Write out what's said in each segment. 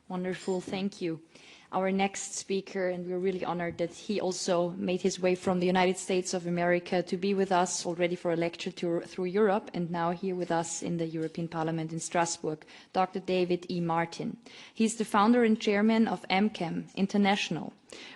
Wonderful, thank you. Our next speaker, and we're really honored that he also made his way from the United States of America to be with us already for a lecture tour through Europe, and now here with us in the European Parliament in Strasbourg, Dr. David E. Martin. He's the founder and chairman of MChem International,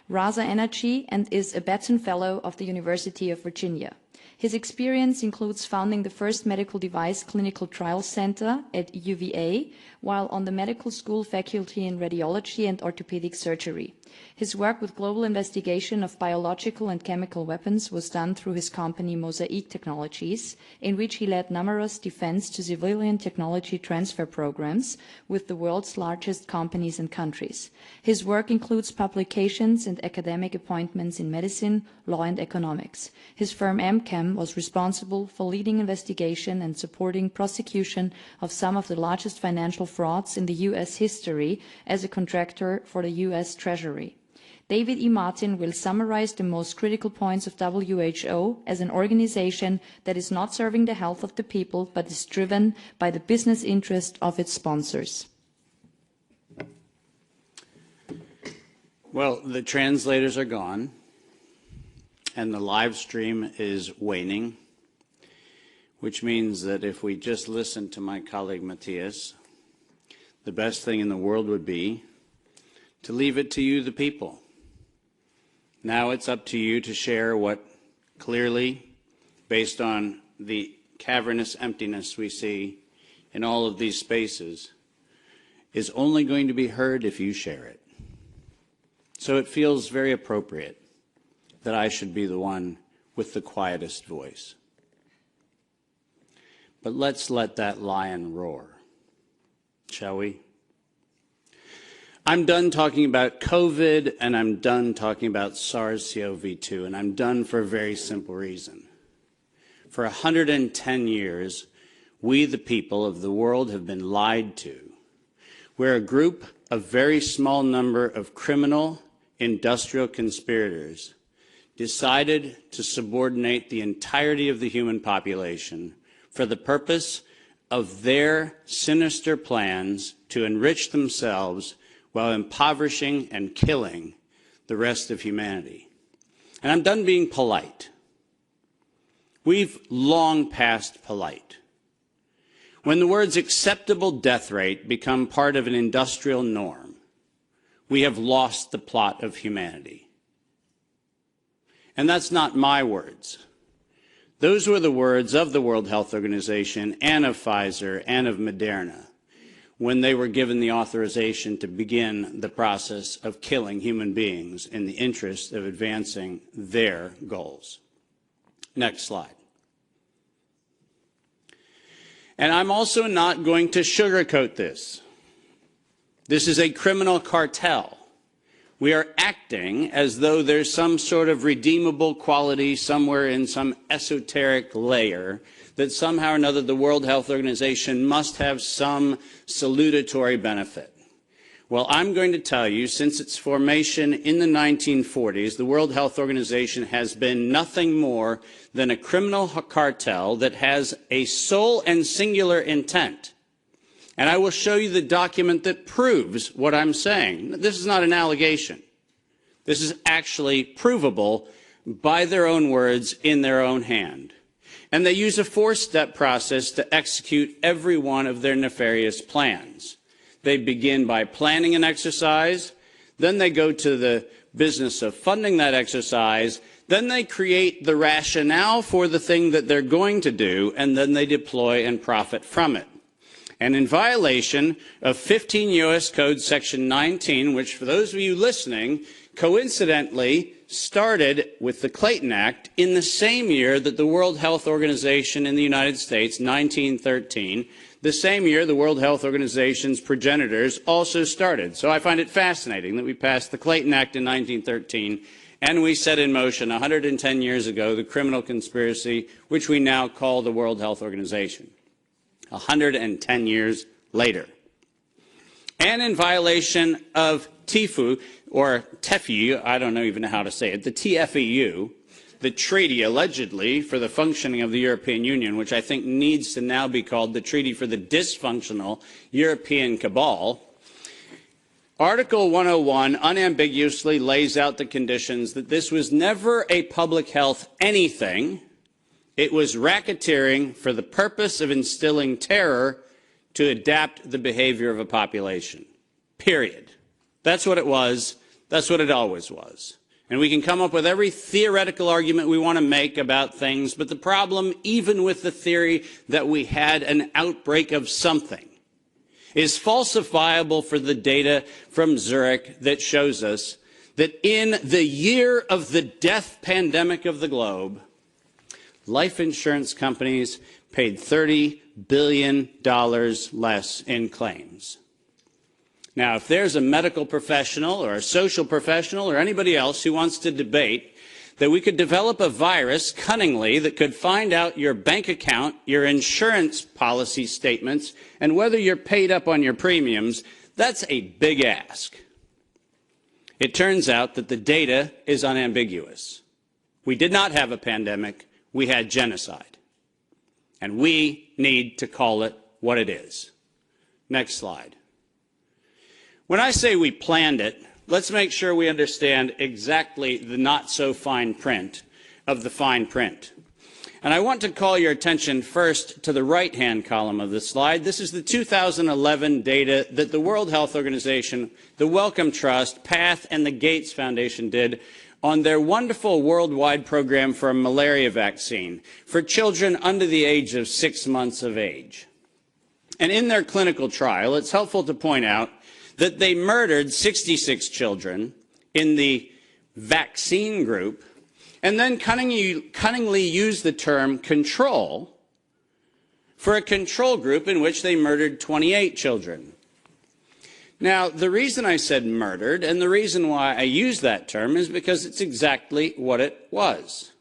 Rasa Energy, and is a Batten Fellow of the University of Virginia. His experience includes founding the first medical device clinical trial center at UVA, while on the medical school faculty in radiology and orthopedic surgery. His work with global investigation of biological and chemical weapons was done through his company Mosaic Technologies, in which he led numerous defense to civilian technology transfer programs with the world's largest companies and countries. His work includes publications and academic appointments in medicine, law, and economics. His firm MChem was responsible for leading investigation and supporting prosecution of some of the largest financial frauds in the U.S. history as a contractor for the U.S. Treasury. David E. Martin will summarize the most critical points of WHO as an organization that is not serving the health of the people, but is driven by the business interest of its sponsors. Well, the translators are gone, and the live stream is waning, which means that if we just listen to my colleague Matthias, the best thing in the world would be to leave it to you, the people. Now it's up to you to share what clearly, based on the cavernous emptiness we see in all of these spaces, is only going to be heard if you share it. So it feels very appropriate that I should be the one with the quietest voice. But let's let that lion roar, shall we? I'm done talking about COVID, and I'm done talking about SARS-CoV-2, and I'm done for a very simple reason. For 110 years, we, the people of the world, have been lied to. We're a group, a very small number of criminal, industrial conspirators decided to subordinate the entirety of the human population for the purpose of their sinister plans to enrich themselves while impoverishing and killing the rest of humanity. And I'm done being polite. We've long passed polite. When the words acceptable death rate become part of an industrial norm, we have lost the plot of humanity. And that's not my words. Those were the words of the World Health Organization and of Pfizer and of Moderna when they were given the authorization to begin the process of killing human beings in the interest of advancing their goals. Next slide. And I'm also not going to sugarcoat this. This is a criminal cartel. We are acting as though there's some sort of redeemable quality somewhere in some esoteric layer that somehow or another the World Health Organization must have some salutatory benefit. Well, I'm going to tell you, since its formation in the 1940s, the World Health Organization has been nothing more than a criminal cartel that has a sole and singular intent. And I will show you the document that proves what I'm saying. This is not an allegation. This is actually provable by their own words in their own hand. And they use a four-step process to execute every one of their nefarious plans. They begin by planning an exercise, then they go to the business of funding that exercise, then they create the rationale for the thing that they're going to do, and then they deploy and profit from it. And in violation of 15 U.S. Code Section 19, which for those of you listening, coincidentally started with the Clayton Act in the same year that the World Health Organization in the United States, 1913, the same year the World Health Organization's progenitors also started. So I find it fascinating that we passed the Clayton Act in 1913 and we set in motion 110 years ago the criminal conspiracy which we now call the World Health Organization. 110 years later. And in violation of TIFU, or TEFU, I don't even know how to say it, the TFEU, the treaty allegedly for the functioning of the European Union, which I think needs to now be called the Treaty for the Dysfunctional European Cabal, Article 101 unambiguously lays out the conditions that this was never a public health anything. It was racketeering for the purpose of instilling terror to adapt the behavior of a population. Period. That's what it was. That's what it always was. And we can come up with every theoretical argument we want to make about things, but the problem, even with the theory that we had an outbreak of something, is falsifiable for the data from Zurich that shows us that in the year of the death pandemic of the globe, life insurance companies paid $30 billion less in claims. Now, if there's a medical professional or a social professional or anybody else who wants to debate that we could develop a virus cunningly that could find out your bank account, your insurance policy statements, and whether you're paid up on your premiums, that's a big ask. It turns out that the data is unambiguous. We did not have a pandemic. We had genocide. And we need to call it what it is. Next slide. When I say we planned it, let's make sure we understand exactly the not-so-fine print of the fine print. And I want to call your attention first to the right-hand column of the slide. This is the 2011 data that the World Health Organization, the Wellcome Trust, PATH, and the Gates Foundation did on their wonderful worldwide program for a malaria vaccine for children under the age of 6 months of age. And in their clinical trial, it's helpful to point out that they murdered 66 children in the vaccine group and then cunningly used the term control for a control group in which they murdered 28 children. Now, the reason I said murdered and the reason why I use that term is because it's exactly what it was.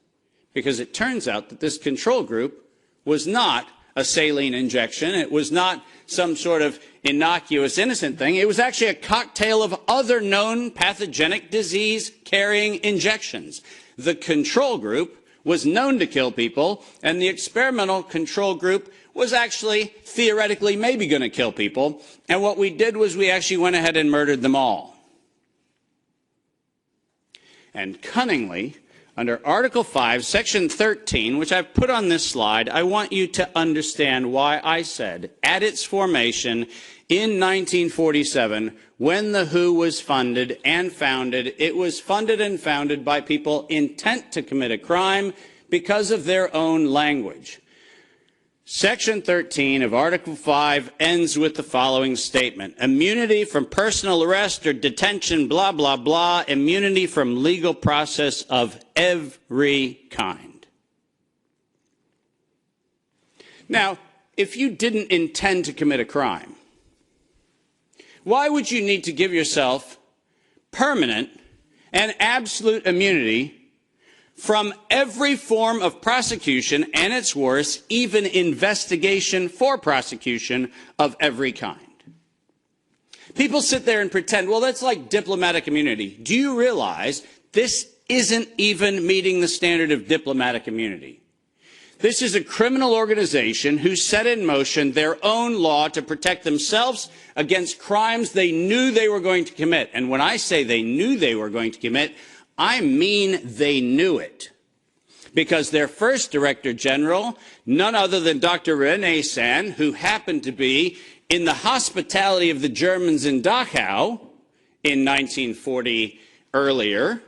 Because it turns out that this control group was not a saline injection. It was not some sort of innocuous, innocent thing. It was actually a cocktail of other known pathogenic disease-carrying injections. The control group was known to kill people, and the experimental control group was actually theoretically maybe going to kill people. And what we did was we actually went ahead and murdered them all. And cunningly, under Article 5, Section 13, which I've put on this slide, I want you to understand why I said, at its formation in 1947, when the WHO was funded and founded, it was funded and founded by people intent to commit a crime because of their own language. Section 13 of Article 5 ends with the following statement: immunity from personal arrest or detention, blah, blah, blah, immunity from legal process of every kind. Now, if you didn't intend to commit a crime, why would you need to give yourself permanent and absolute immunity from every form of prosecution, and it's worse, even investigation for prosecution of every kind? People sit there and pretend, well, that's like diplomatic immunity. Do you realize this isn't even meeting the standard of diplomatic immunity? This is a criminal organization who set in motion their own law to protect themselves against crimes they knew they were going to commit. And when I say they knew they were going to commit, I mean they knew it. Because their first Director General, none other than Dr. René Sand, who happened to be in the hospitality of the Germans in Dachau in 1940 earlier,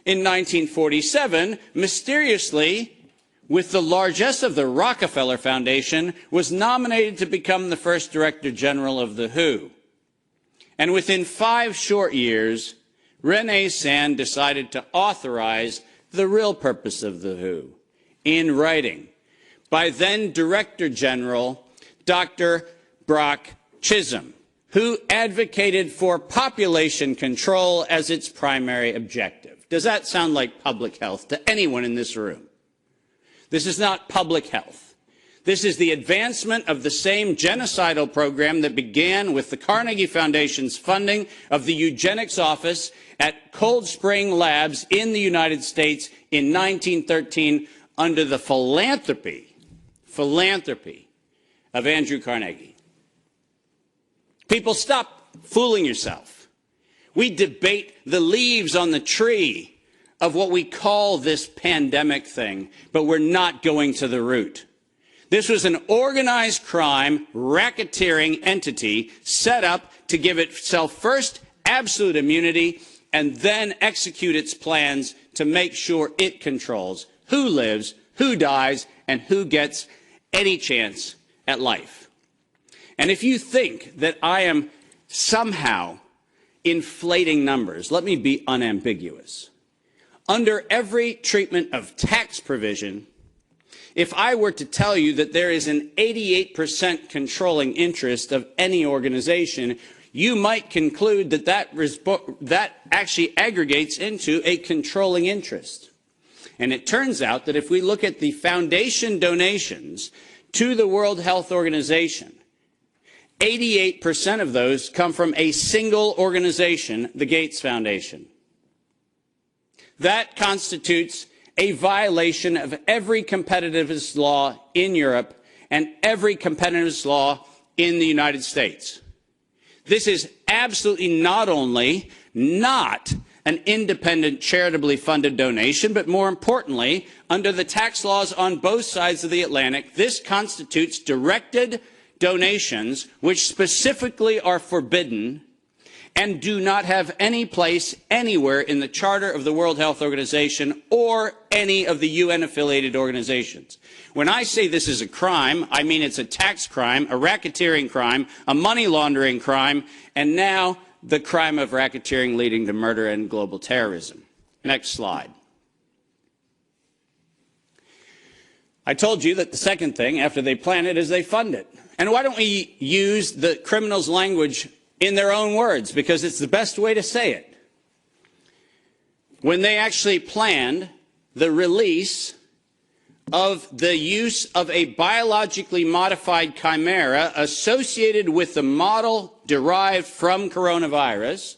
in 1947, mysteriously, with the largesse of the Rockefeller Foundation, was nominated to become the first Director General of the WHO. And within 5 short years, René Sand decided to authorize the real purpose of the WHO in writing by then Director General Dr. Brock Chisholm, who advocated for population control as its primary objective. Does that sound like public health to anyone in this room? This is not public health. This is the advancement of the same genocidal program that began with the Carnegie Foundation's funding of the eugenics office at Cold Spring Labs in the United States in 1913 under the philanthropy of Andrew Carnegie. People, stop fooling yourself. We debate the leaves on the tree of what we call this pandemic thing, but we're not going to the root. This was an organized crime, racketeering entity set up to give itself first absolute immunity and then execute its plans to make sure it controls who lives, who dies, and who gets any chance at life. And if you think that I am somehow inflating numbers, let me be unambiguous. Under every treatment of tax provision, if I were to tell you that there is an 88% controlling interest of any organization, you might conclude that that actually aggregates into a controlling interest. And it turns out that if we look at the foundation donations to the World Health Organization, 88% of those come from a single organization, the Gates Foundation. That constitutes a violation of every competitiveness law in Europe and every competitiveness law in the United States. This is absolutely not only not an independent, charitably funded donation, but more importantly, under the tax laws on both sides of the Atlantic, this constitutes directed donations which specifically are forbidden and do not have any place anywhere in the Charter of the World Health Organization or any of the UN-affiliated organizations. When I say this is a crime, I mean it's a tax crime, a racketeering crime, a money laundering crime, and now the crime of racketeering leading to murder and global terrorism. Next slide. I told you that the second thing after they plan it is they fund it. And why don't we use the criminals' language in their own words, because it's the best way to say it. When they actually planned the release of the use of a biologically modified chimera associated with the model derived from coronavirus,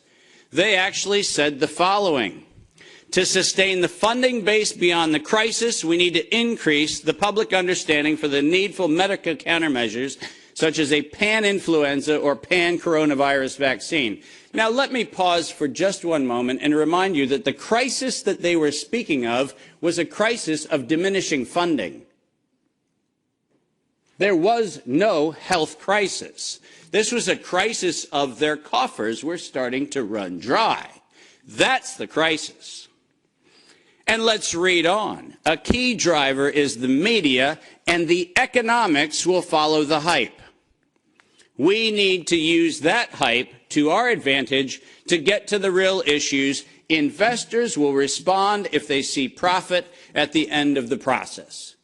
they actually said the following: to sustain the funding base beyond the crisis, we need to increase the public understanding for the needful medical countermeasures such as a pan-influenza or pan-coronavirus vaccine. Now, let me pause for just one moment and remind you that the crisis that they were speaking of was a crisis of diminishing funding. There was no health crisis. This was a crisis of their coffers were starting to run dry. That's the crisis. And let's read on. A key driver is the media, and the economics will follow the hype. We need to use that hype to our advantage to get to the real issues. Investors will respond if they see profit at the end of the process.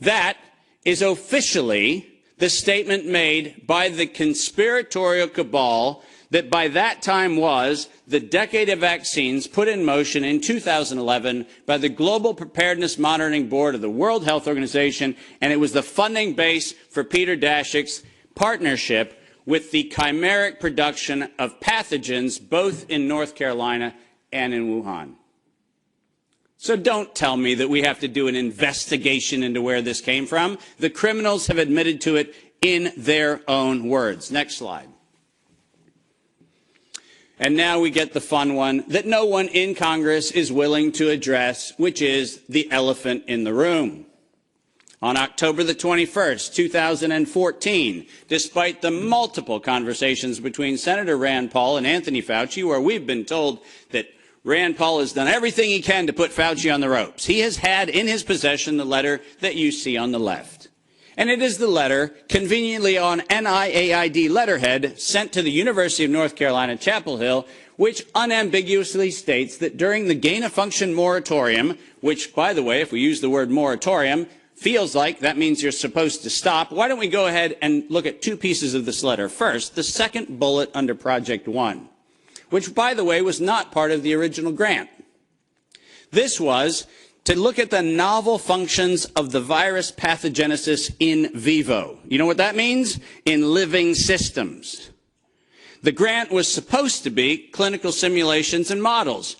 That is officially the statement made by the conspiratorial cabal that by that time was the decade of vaccines put in motion in 2011 by the Global Preparedness Monitoring Board of the World Health Organization, and it was the funding base for Peter Daszak's partnership with the chimeric production of pathogens both in North Carolina and in Wuhan. So don't tell me that we have to do an investigation into where this came from. The criminals have admitted to it in their own words. Next slide. And now we get the fun one that no one in Congress is willing to address, which is the elephant in the room. On October the 21st, 2014, despite the multiple conversations between Senator Rand Paul and Anthony Fauci, where we've been told that Rand Paul has done everything he can to put Fauci on the ropes, he has had in his possession the letter that you see on the left. And it is the letter, conveniently on NIAID letterhead, sent to the University of North Carolina, Chapel Hill, which unambiguously states that during the gain-of-function moratorium, which, by the way, if we use the word moratorium, feels like that means you're supposed to stop. Why don't we go ahead and look at two pieces of this letter? First, the second bullet under Project 1, which, by the way, was not part of the original grant. This was to look at the novel functions of the virus pathogenesis in vivo. You know what that means? In living systems. The grant was supposed to be clinical simulations and models,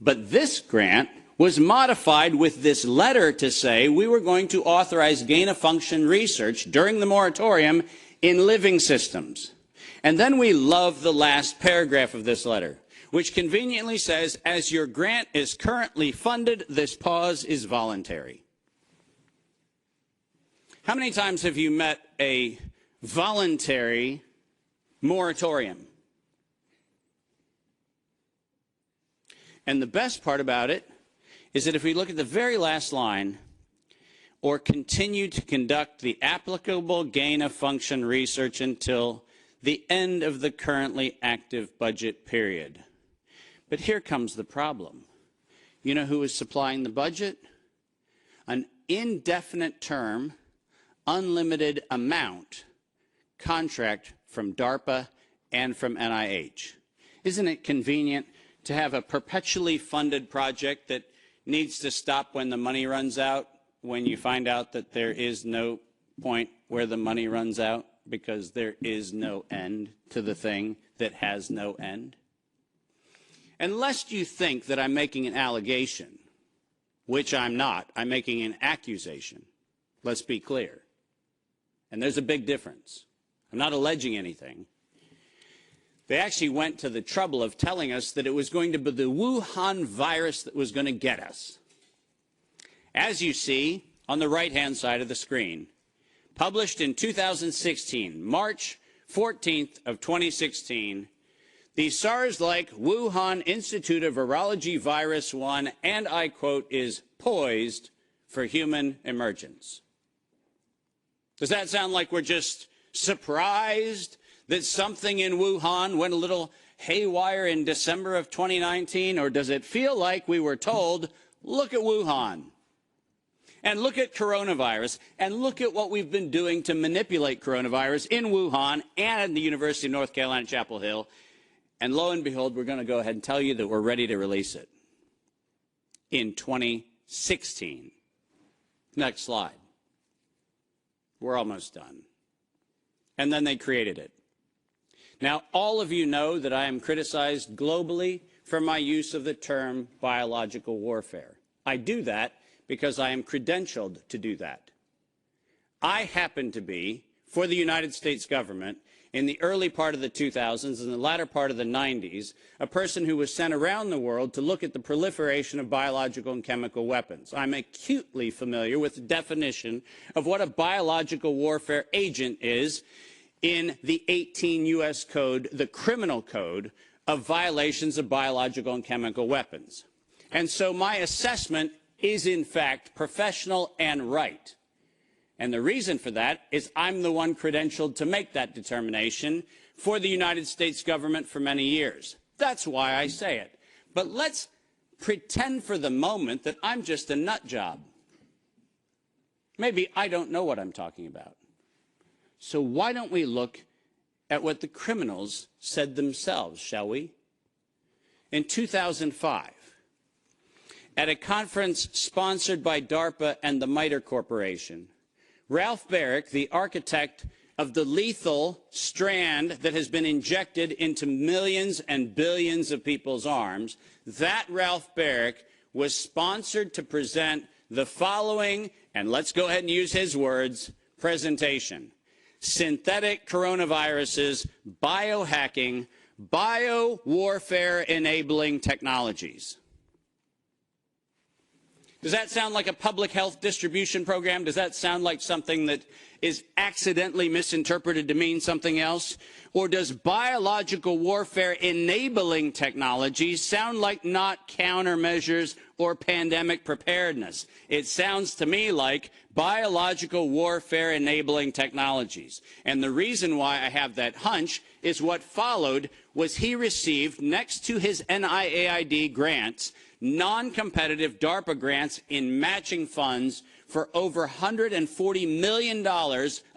but this grant was modified with this letter to say we were going to authorize gain-of-function research during the moratorium in living systems. And then we love the last paragraph of this letter, which conveniently says, as your grant is currently funded, this pause is voluntary. How many times have you met a voluntary moratorium? And the best part about it is that if we look at the very last line, or continue to conduct the applicable gain-of-function research until the end of the currently active budget period. But here comes the problem. You know who is supplying the budget? An indefinite term, unlimited amount contract from DARPA and from NIH. Isn't it convenient to have a perpetually funded project that needs to stop when the money runs out, when you find out that there is no point where the money runs out because there is no end to the thing that has no end? And lest you think that I'm making an allegation, which I'm not, I'm making an accusation. Let's be clear. And there's a big difference. I'm not alleging anything. They actually went to the trouble of telling us that it was going to be the Wuhan virus that was going to get us. As you see on the right-hand side of the screen, published in 2016, March 14th of 2016, the SARS-like Wuhan Institute of Virology Virus 1, and I quote, is poised for human emergence. Does that sound like we're just surprised that something in Wuhan went a little haywire in December of 2019? Or does it feel like we were told, look at Wuhan, and look at coronavirus, and look at what we've been doing to manipulate coronavirus in Wuhan and in the University of North Carolina, Chapel Hill, and lo and behold, we're going to go ahead and tell you that we're ready to release it in 2016. Next slide. We're almost done. And then they created it. Now, all of you know that I am criticized globally for my use of the term biological warfare. I do that because I am credentialed to do that. I happen to be, for the United States government, in the early part of the 2000s and the latter part of the 90s, a person who was sent around the world to look at the proliferation of biological and chemical weapons. I'm acutely familiar with the definition of what a biological warfare agent is in the 18 U.S. Code, the criminal code of violations of biological and chemical weapons. And so my assessment is, in fact, professional and right. And the reason for that is I'm the one credentialed to make that determination for the United States government for many years. That's why I say it. But let's pretend for the moment that I'm just a nut job. Maybe I don't know what I'm talking about. So why don't we look at what the criminals said themselves, shall we? In 2005, at a conference sponsored by DARPA and the MITRE Corporation, Ralph Baric, the architect of the lethal strand that has been injected into millions and billions of people's arms, that Ralph Baric was sponsored to present the following, and let's go ahead and use his words, presentation: synthetic coronaviruses, biohacking, bio-warfare enabling technologies. Does that sound like a public health distribution program? Does that sound like something that is accidentally misinterpreted to mean something else? Or does biological warfare enabling technologies sound like not countermeasures or pandemic preparedness? It sounds to me like biological warfare enabling technologies. And the reason why I have that hunch is what followed was he received, next to his NIAID grants, non-competitive DARPA grants in matching funds for over $140 million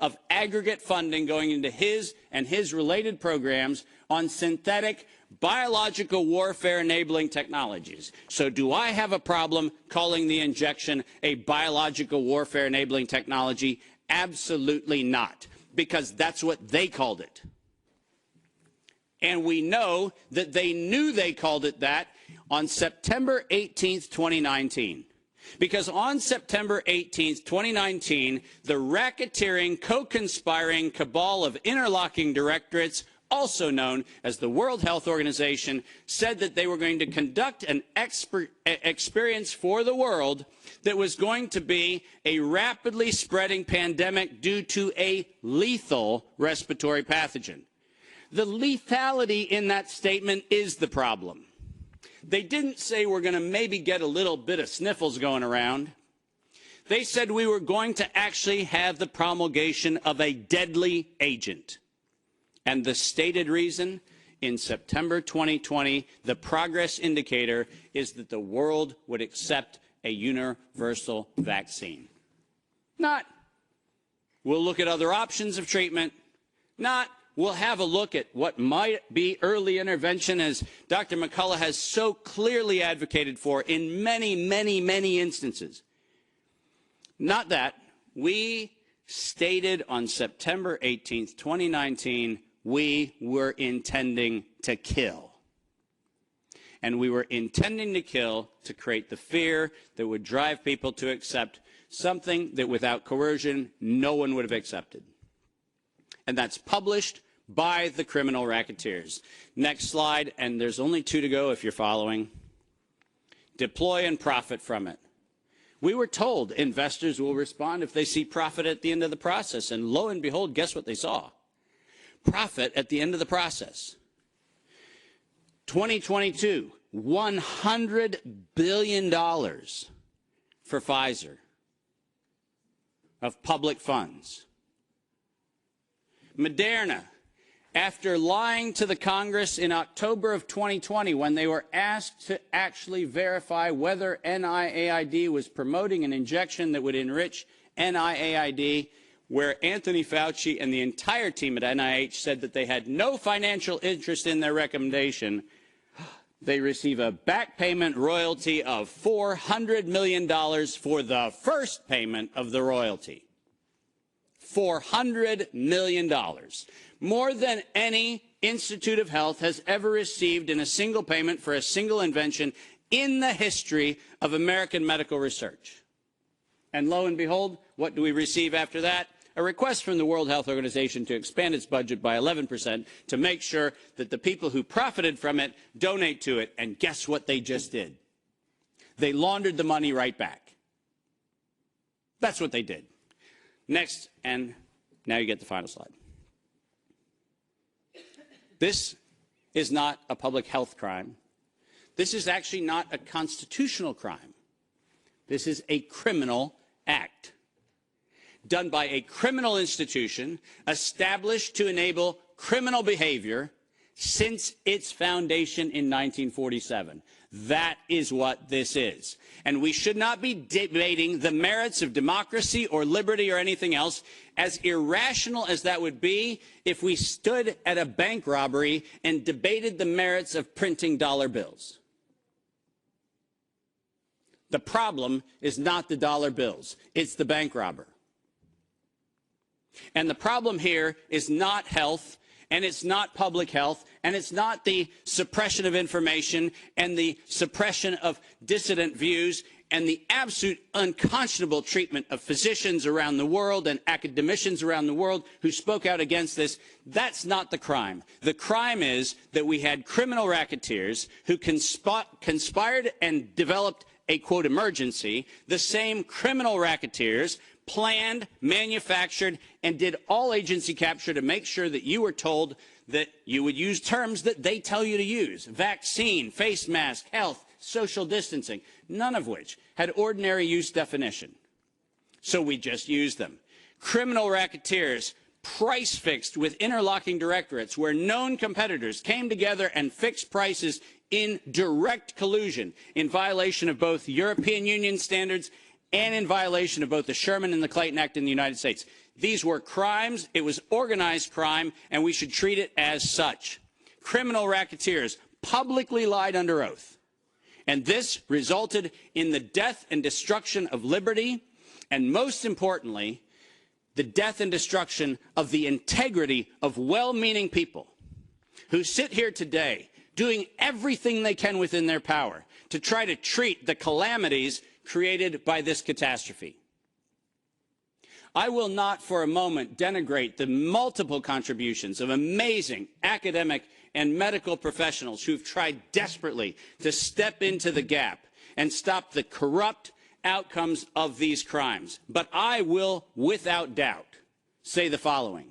of aggregate funding going into his and his related programs on synthetic biological warfare enabling technologies. So do I have a problem calling the injection a biological warfare enabling technology? Absolutely not, because that's what they called it. And we know that they knew they called it that on September 18th, 2019. Because on September 18th, 2019, the racketeering, co-conspiring cabal of interlocking directorates also known as the World Health Organization, said that they were going to conduct an experience for the world that was going to be a rapidly spreading pandemic due to a lethal respiratory pathogen. The lethality in that statement is the problem. They didn't say we're going to maybe get a little bit of sniffles going around. They said we were going to actually have the promulgation of a deadly agent. And the stated reason, in September 2020, the progress indicator is that the world would accept a universal vaccine. Not, we'll look at other options of treatment. Not, we'll have a look at what might be early intervention, as Dr. McCullough has so clearly advocated for in many, many, many instances. Not that. We stated on September 18th, 2019, we were intending to kill. And we were intending to kill to create the fear that would drive people to accept something that without coercion, no one would have accepted. And that's published by the criminal racketeers. Next slide, and there's only 2 to go if you're following. Deploy and profit from it. We were told investors will respond if they see profit at the end of the process. And lo and behold, guess what they saw? Profit at the end of the process. 2022, $100 billion for Pfizer of public funds. Moderna, after lying to the Congress in October of 2020 when they were asked to actually verify whether NIAID was promoting an injection that would enrich NIAID, where Anthony Fauci and the entire team at NIH said that they had no financial interest in their recommendation, they receive a back payment royalty of $400 million for the first payment of the royalty. $400 million. More than any Institute of Health has ever received in a single payment for a single invention in the history of American medical research. And lo and behold, what do we receive after that? A request from the World Health Organization to expand its budget by 11% to make sure that the people who profited from it donate to it. And guess what they just did? They laundered the money right back. That's what they did. Next, and now you get the final slide. This is not a public health crime. This is actually not a constitutional crime. This is a criminal act done by a criminal institution established to enable criminal behavior since its foundation in 1947. That is what this is. And we should not be debating the merits of democracy or liberty or anything else, as irrational as that would be if we stood at a bank robbery and debated the merits of printing dollar bills. The problem is not the dollar bills, it's the bank robber. And the problem here is not health, and it's not public health, and it's not the suppression of information and the suppression of dissident views and the absolute unconscionable treatment of physicians around the world and academicians around the world who spoke out against this. That's not the crime. The crime is that we had criminal racketeers who conspired and developed a, quote, emergency. The same criminal racketeers planned, manufactured, and did all agency capture to make sure that you were told that you would use terms that they tell you to use. Vaccine, face mask, health, social distancing, none of which had ordinary use definition. So we just used them. Criminal racketeers price fixed with interlocking directorates where known competitors came together and fixed prices in direct collusion in violation of both European Union standards and in violation of both the Sherman and the Clayton Act in the United States. These were crimes. It was organized crime, and we should treat it as such. Criminal racketeers publicly lied under oath. And this resulted in the death and destruction of liberty, and most importantly, the death and destruction of the integrity of well-meaning people who sit here today doing everything they can within their power to try to treat the calamities created by this catastrophe. I will not for a moment denigrate the multiple contributions of amazing academic and medical professionals who've tried desperately to step into the gap and stop the corrupt outcomes of these crimes. But I will, without doubt, say the following.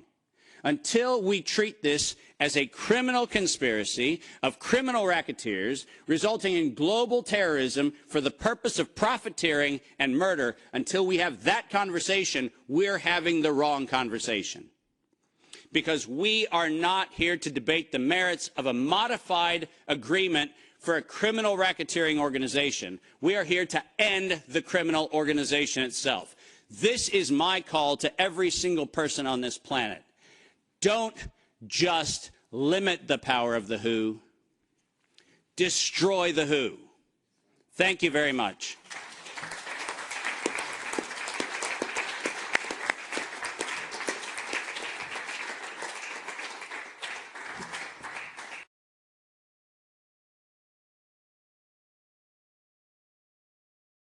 Until we treat this as a criminal conspiracy of criminal racketeers resulting in global terrorism for the purpose of profiteering and murder, until we have that conversation, we're having the wrong conversation. Because we are not here to debate the merits of a modified agreement for a criminal racketeering organization. We are here to end the criminal organization itself. This is my call to every single person on this planet. Don't just limit the power of the WHO. Destroy the WHO. Thank you very much.